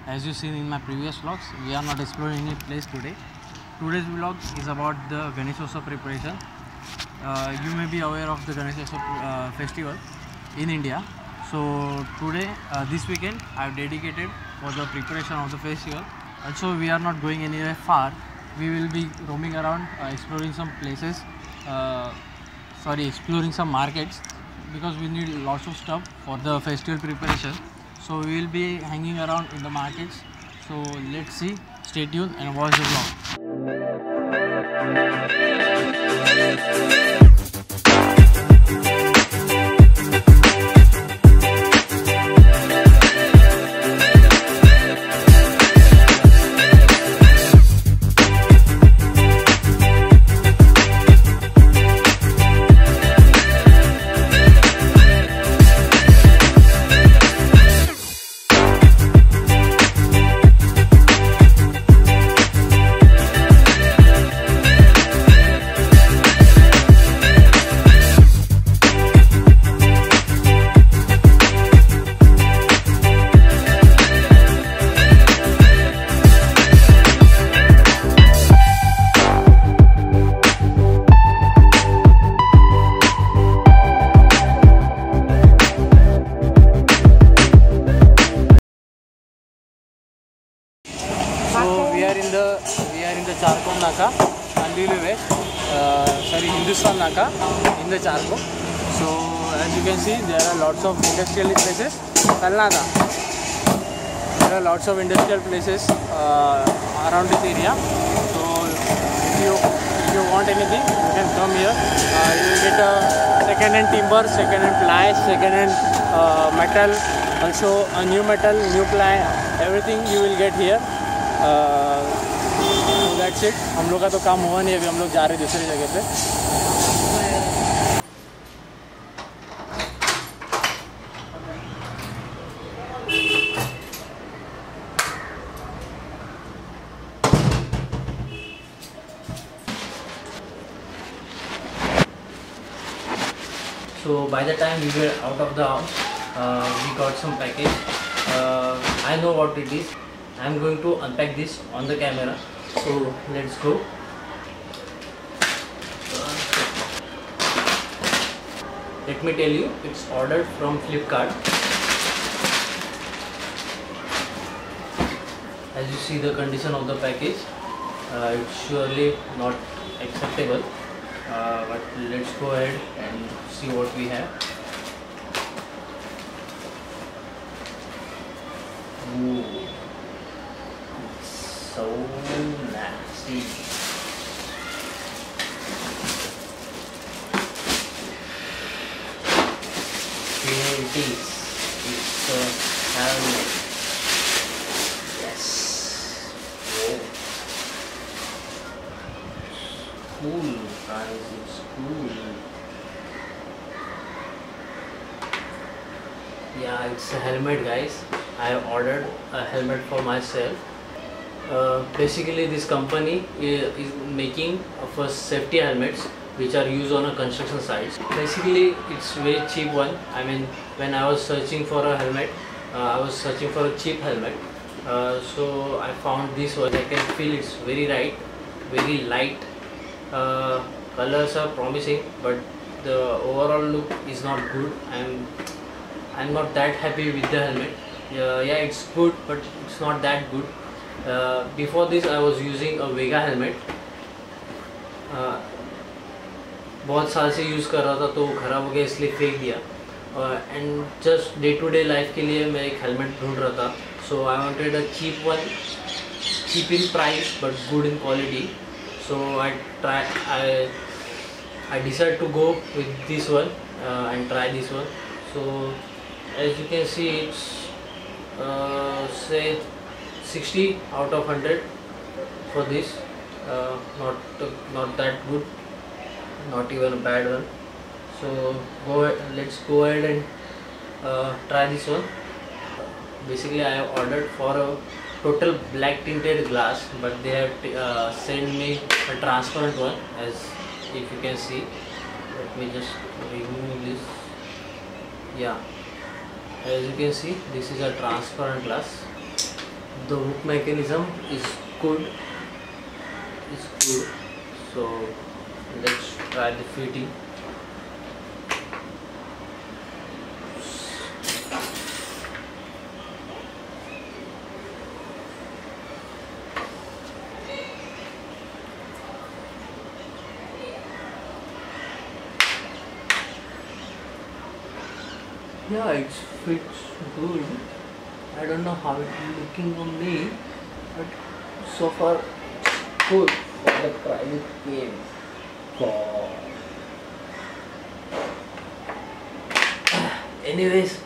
As you seen in my previous vlogs, we are not exploring any place today. Today's vlog is about the Ganeshotsav preparation. You may be aware of the Ganeshotsav festival in India. So today, this weekend, I have dedicated for the preparation of the festival. Also, we are not going anywhere far. We will be roaming around, exploring some places. Exploring some markets, because we need lots of stuff for the festival preparation. So we will be hanging around in the markets. So let's see, stay tuned and watch the vlog. We are in the Charkon Naka, Andheri West, Hindustan Naka in the Charkon. So as you can see, there are lots of industrial places. Kalnaka. There are lots of industrial places around this area. So if you want anything, you can come here. You will get second-hand timber, second-hand ply, second-hand metal, also a new metal, new ply, everything you will get here. That's it. हम लोग का तो काम हुआ नहीं, अभी हम लोग जा रहे हैं दूसरी जगह पे. So by the time we were out of the house, we got some package. I know what it is. I am going to unpack this on the camera. So let's go. Let me tell you, it's ordered from Flipkart. As you see the condition of the package, it's surely not acceptable. But let's go ahead and see what we have. Ooh. So nasty. Here it is. It's a helmet. Yes. Oh. Cool, guys. It's cool. Yeah, it's a helmet, guys. I have ordered a helmet for myself. Basically this company is making first safety helmets which are used on a construction sites. Basically it's very cheap one. I mean, when I was searching for a helmet, I was searching for a cheap helmet. So I found this one. I can feel it's very light. Colors are promising, but the overall look is not good. I'm not that happy with the helmet. Yeah, it's good, but it's not that good. Before this I was using a Vega helmet. बहुत साल से use कर रहा था तो ख़राब हो गया, इसलिए फेंक दिया. And just day to day life के लिए मैं एक हेलमेट ढूंढ रहा था. So I wanted a cheap one, cheap in price but good in quality. So I decided to go with this one and try this one. So as you can see, it's say 60 out of 100 for this. Not that good, not even a bad one. So let's go ahead and try this one. Basically I have ordered for a total black tinted glass, but they have sent me a transparent one, as if you can see. Let me just remove this. Yeah, as you can see, this is a transparent glass. The hook mechanism is good. So let's try the fitting. Yeah, it fits good. I don't know how it's looking on me, but so far good for the private game. For anyways,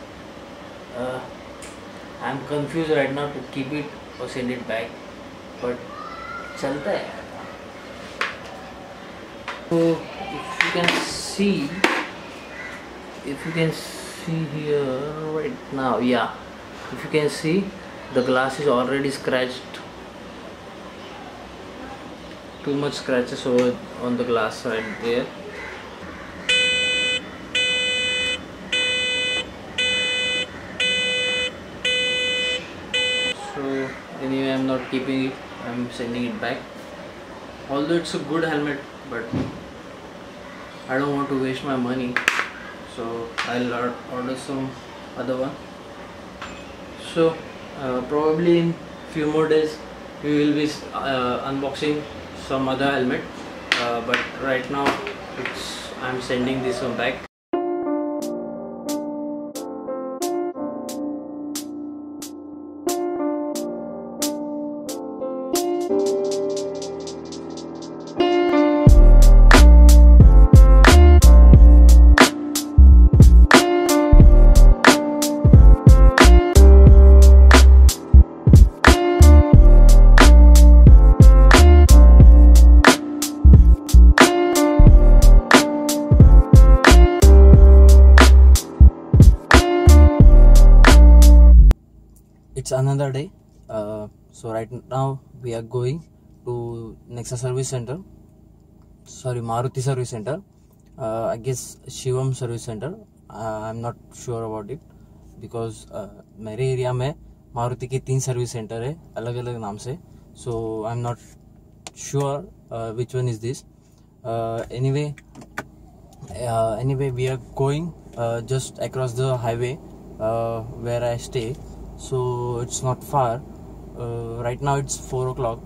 I'm confused right now to keep it or send it back, but चलता है. So if you can see here right now, yeah, if you can see, the glass is already scratched. Too much scratches over on the glass right there. So anyway, I'm not keeping it, I'm sending it back. Although it's a good helmet, but I don't want to waste my money, so I'll order some other one. So probably in few more days we will be unboxing some other helmet, but right now I'm sending this one back. It's another day. So right now we are going to Nexa service center, sorry, Maruti service center, I guess Shivam service center. I'm not sure about it because मेरे area में मारुति के 3 service centre है अलग अलग नाम से. So I'm not sure which one is this. Anyway we are going just across the highway where I stay. So it's not far. Right now it's 4 o'clock,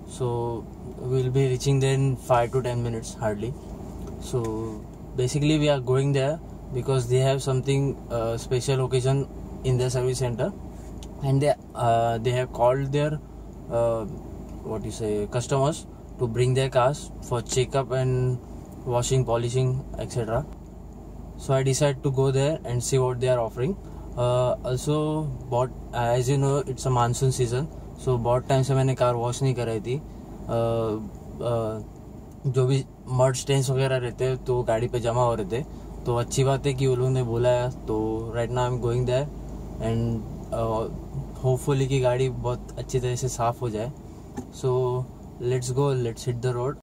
so we'll be reaching there in 5 to 10 minutes hardly. So basically we are going there because they have something special occasion in their service center, and they have called their customers to bring their cars for checkup and washing, polishing, etc. So I decided to go there and see what they are offering. Also बहुत, as you know, it's a monsoon season, so बहुत time से मैंने car wash नहीं कराई थी. जो भी mud stains वगैरह रहते हैं तो गाड़ी पे जमा हो रहे थे, तो अच्छी बात है कि उन लोगों ने बोला है. तो right now I am going there and hopefully कि गाड़ी बहुत अच्छी तरह से साफ़ हो जाए. So let's go, let's hit the road.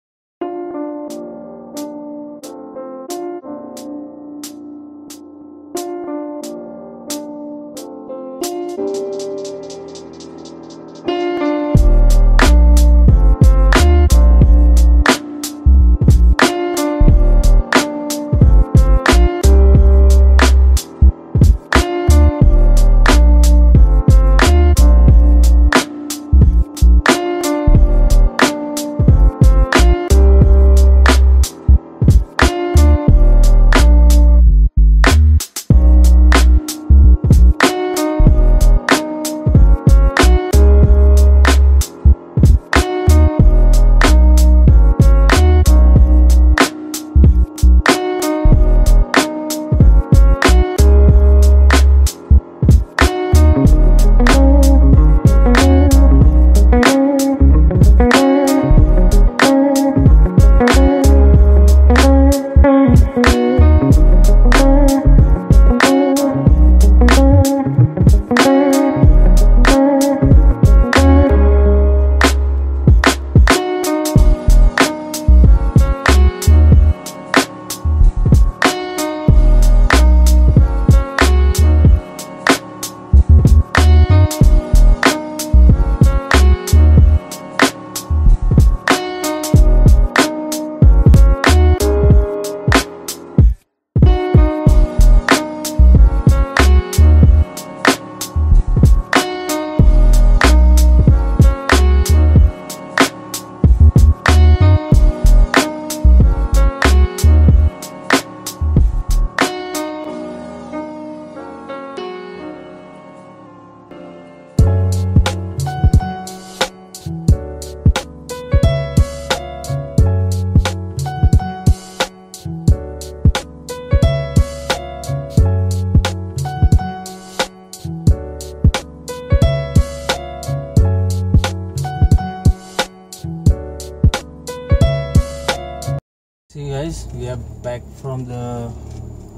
See guys, we are back from the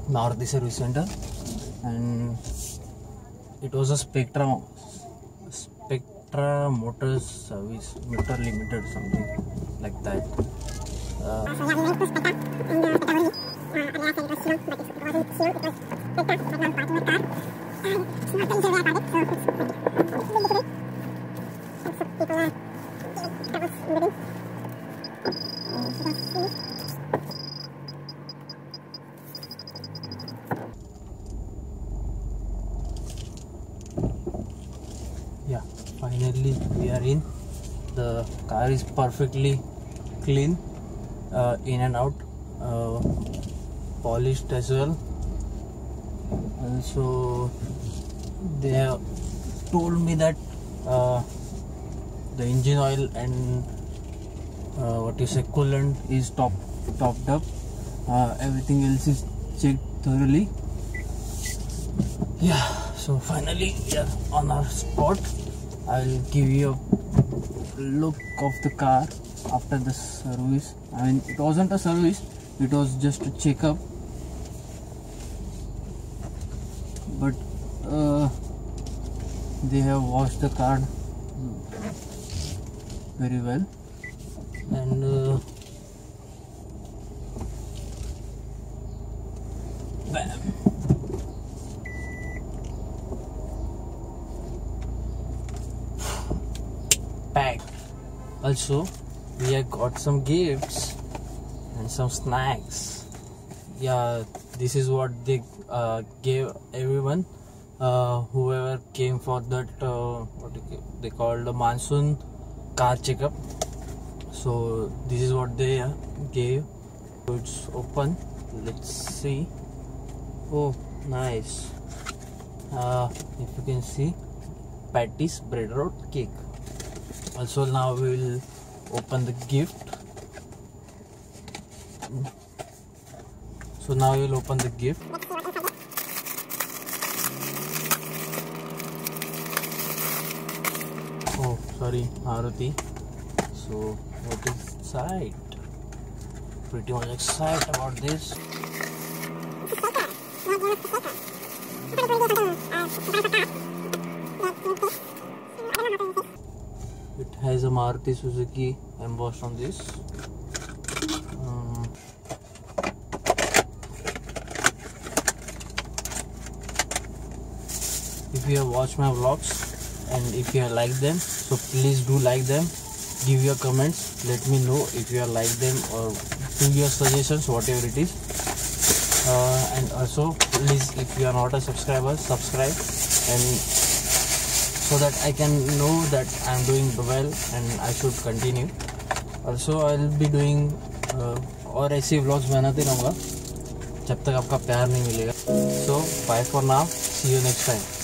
Northeast Service Center, and it was a Spectra Motors Service, Motor Limited, something like that. Yeah, finally we are in. The car is perfectly clean, in and out, polished as well. Also, they have told me that the engine oil and coolant is topped up. Everything else is checked thoroughly. Yeah, so finally we are on our spot. I'll give you a look of the car after the service. I mean, it wasn't a service, it was just a checkup, but they have washed the car very well, and bam. Packed. Also, we have got some gifts and some snacks. Yeah, this is what they gave everyone whoever came for that what they call the monsoon car checkup. So this is what they gave. So it's open. Let's see. Oh, nice. If you can see, Patty's bread roll cake. Also, now we will open the gift. So now we will open the gift. Oh, sorry, Maruti. So what is inside? Pretty much excited about this. It has a Maruti Suzuki embossed on this. If you have watched my vlogs and if you have liked them, so please do like them. Give your comments. Let me know if you have liked them, or give your suggestions, whatever it is. And also, please, if you are not a subscriber, subscribe, and so that I can know that I am doing well and I should continue. Also, I will be doing और ऐसे vlogs बनाते रहूँगा जब तक आपका प्यार नहीं मिलेगा. So bye for now. See you next time.